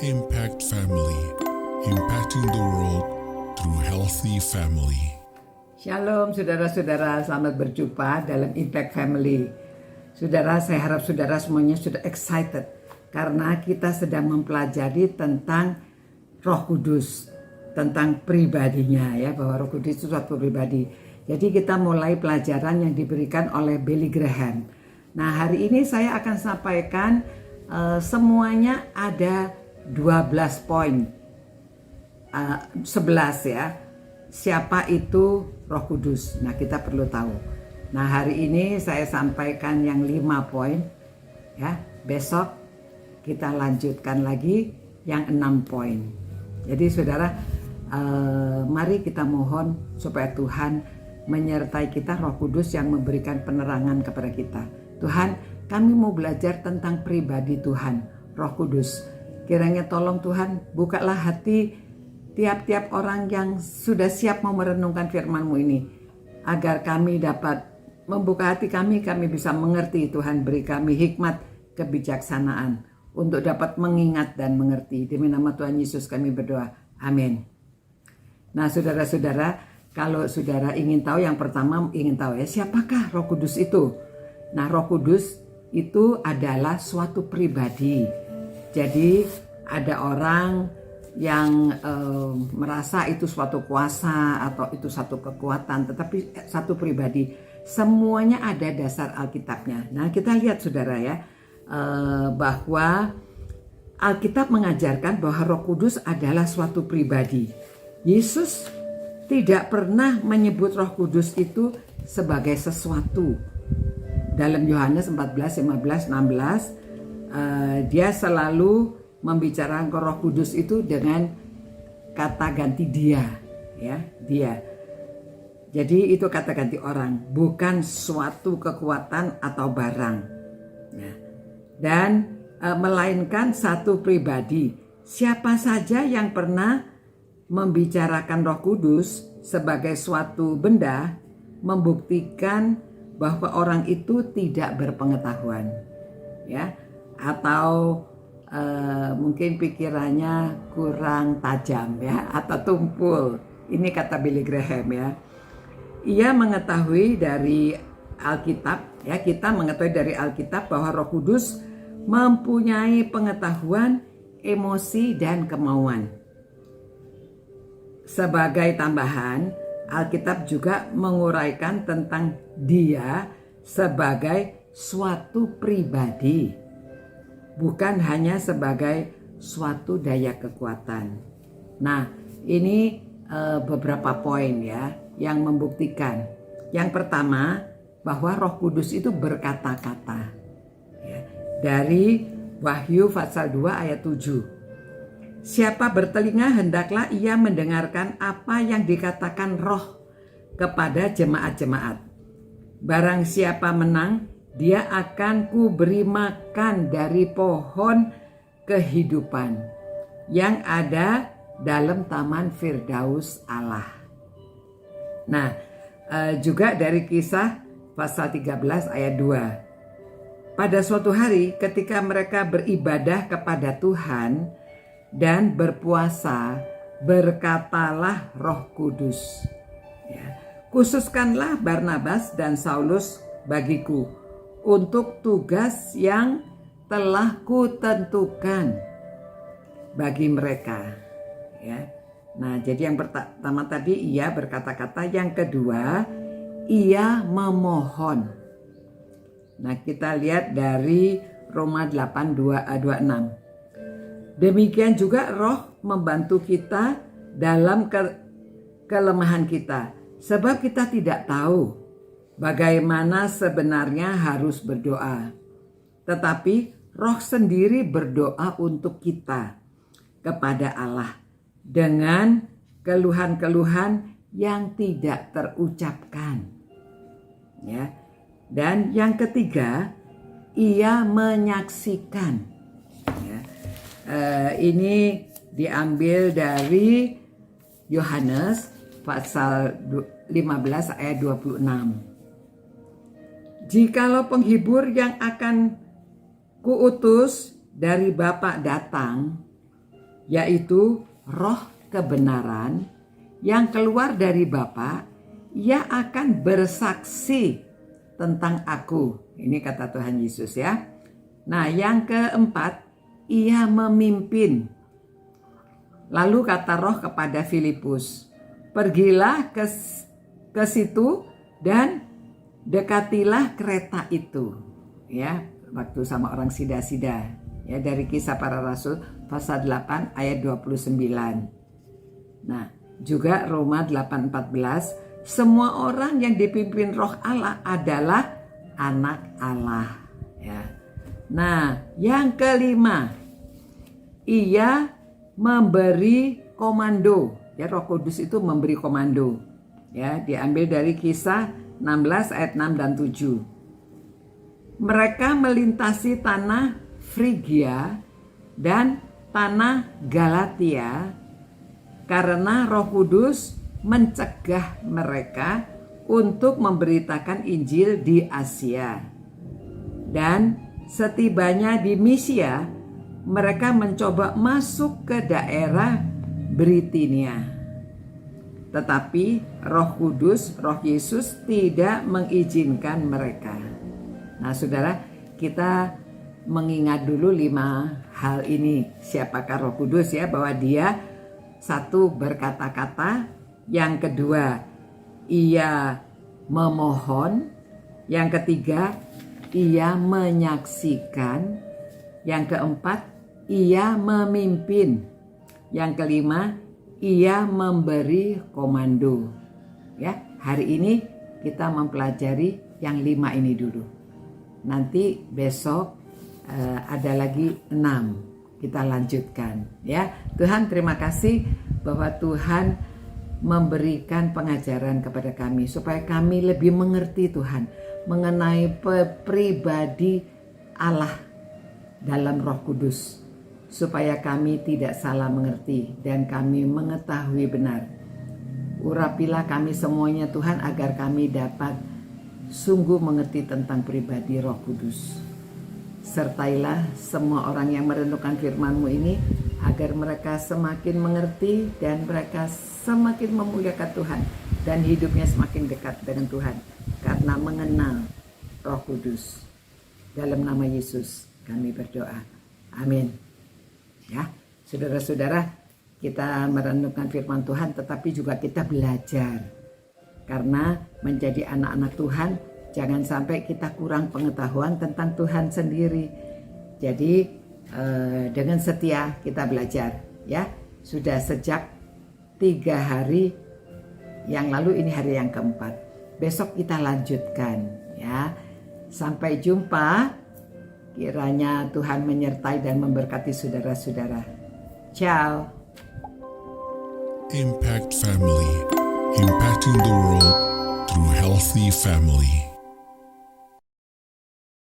Impact Family, impacting the world through healthy family. Shalom saudara-saudara, selamat berjumpa dalam Impact Family. Saudara, saya harap saudara semuanya sudah excited karena kita sedang mempelajari tentang Roh Kudus, tentang pribadinya ya, bahwa Roh Kudus itu suatu pribadi. Jadi kita mulai pelajaran yang diberikan oleh Billy Graham. Nah, hari ini saya akan sampaikan semuanya ada 12 poin. 11 ya. Siapa itu Roh Kudus? Nah, kita perlu tahu. Nah, hari ini saya sampaikan yang 5 poin ya. Besok kita lanjutkan lagi yang 6 poin. Jadi saudara, mari kita mohon supaya Tuhan menyertai kita, Roh Kudus yang memberikan penerangan kepada kita. Tuhan, kami mau belajar tentang pribadi Tuhan, Roh Kudus. Kiranya tolong Tuhan, bukalah hati tiap-tiap orang yang sudah siap mau merenungkan firman-Mu ini. Agar kami dapat membuka hati kami bisa mengerti. Tuhan, beri kami hikmat kebijaksanaan untuk dapat mengingat dan mengerti. Demi nama Tuhan Yesus kami berdoa. Amin. Nah, saudara-saudara, kalau saudara ingin tahu, yang pertama ingin tahu ya, siapakah Roh Kudus itu? Nah, Roh Kudus itu adalah suatu pribadi. Jadi ada orang yang merasa itu suatu kuasa atau itu satu kekuatan, tetapi satu pribadi. Semuanya ada dasar Alkitabnya. Nah, kita lihat saudara ya, bahwa Alkitab mengajarkan bahwa Roh Kudus adalah suatu pribadi. Yesus tidak pernah menyebut Roh Kudus itu sebagai sesuatu. Dalam Yohanes 14, 15, 16 dia selalu membicarakan Roh Kudus itu dengan kata ganti dia, ya, dia. Jadi itu kata ganti orang, bukan suatu kekuatan atau barang. Ya. Dan melainkan satu pribadi. Siapa saja yang pernah membicarakan Roh Kudus sebagai suatu benda membuktikan bahwa orang itu tidak berpengetahuan, ya. Atau mungkin pikirannya kurang tajam ya, atau tumpul. Ini kata Billy Graham ya. Ia mengetahui dari Alkitab ya, kita mengetahui dari Alkitab bahwa Roh Kudus mempunyai pengetahuan, emosi dan kemauan. Sebagai tambahan, Alkitab juga menguraikan tentang dia sebagai suatu pribadi, bukan hanya sebagai suatu daya kekuatan. Nah, ini beberapa poin ya yang membuktikan. Yang pertama, bahwa Roh Kudus itu berkata-kata. Ya, dari Wahyu pasal 2 ayat 7. Siapa bertelinga hendaklah ia mendengarkan apa yang dikatakan Roh kepada jemaat-jemaat. Barang siapa menang, dia akan kuberi makan dari pohon kehidupan yang ada dalam taman Firdaus Allah. Nah, juga dari Kisah pasal 13 ayat 2. Pada suatu hari ketika mereka beribadah kepada Tuhan dan berpuasa, berkatalah Roh Kudus, ya, khususkanlah Barnabas dan Saulus bagiku untuk tugas yang telah kutentukan bagi mereka. Ya. Nah, jadi yang pertama tadi ia berkata-kata, yang kedua ia memohon. Nah, kita lihat dari Roma 8:26. Demikian juga Roh membantu kita dalam kelemahan kita, sebab kita tidak tahu bagaimana sebenarnya harus berdoa. Tetapi Roh sendiri berdoa untuk kita kepada Allah dengan keluhan-keluhan yang tidak terucapkan. Ya. Dan yang ketiga, ia menyaksikan. Ya. Ini diambil dari Yohanes pasal 15 ayat 26. Jikalau penghibur yang akan kuutus dari Bapa datang, yaitu roh kebenaran yang keluar dari Bapa. Ia akan bersaksi tentang aku. Ini kata Tuhan Yesus ya. Nah, yang keempat, ia memimpin. Lalu kata Roh kepada Filipus, pergilah ke situ dan dekatilah kereta itu. Ya, waktu sama orang sida-sida. Ya, dari Kisah Para Rasul pasal 8 ayat 29. Nah, juga Roma 8:14, semua orang yang dipimpin Roh Allah adalah anak Allah. Ya. Nah, yang kelima, ia memberi komando. Ya, Roh Kudus itu memberi komando. Ya, diambil dari Kisah 16 ayat 6 dan 7. Mereka melintasi tanah Frigia dan tanah Galatia karena Roh Kudus mencegah mereka untuk memberitakan Injil di Asia. Dan setibanya di Misia, mereka mencoba masuk ke daerah Britinia. Tetapi Roh Kudus, Roh Yesus tidak mengizinkan mereka. Nah, saudara, kita mengingat dulu 5 hal ini. Siapakah Roh Kudus ya? Bahwa dia satu berkata-kata, yang kedua ia memohon, yang ketiga ia menyaksikan, yang keempat ia memimpin, yang kelima ia memberi komando. Ya, hari ini kita mempelajari yang 5 ini dulu. Nanti besok ada lagi 6, kita lanjutkan ya. Tuhan, terima kasih bahwa Tuhan memberikan pengajaran kepada kami supaya kami lebih mengerti Tuhan mengenai pribadi Allah dalam Roh Kudus, supaya kami tidak salah mengerti dan kami mengetahui benar. Urapilah kami semuanya Tuhan, agar kami dapat sungguh mengerti tentang pribadi Roh Kudus. Sertailah semua orang yang merenungkan firman-Mu ini, agar mereka semakin mengerti dan mereka semakin memuliakan Tuhan dan hidupnya semakin dekat dengan Tuhan karena mengenal Roh Kudus. Dalam nama Yesus kami berdoa. Amin. Ya, saudara-saudara, kita merenungkan firman Tuhan, tetapi juga kita belajar. Karena menjadi anak-anak Tuhan, jangan sampai kita kurang pengetahuan tentang Tuhan sendiri. Jadi dengan setia kita belajar. Ya, sudah sejak 3 hari yang lalu, ini hari yang keempat. Besok kita lanjutkan. Ya, sampai jumpa. Kiranya Tuhan menyertai dan memberkati saudara-saudara. Ciao. Impact Family, impacting the world through healthy family.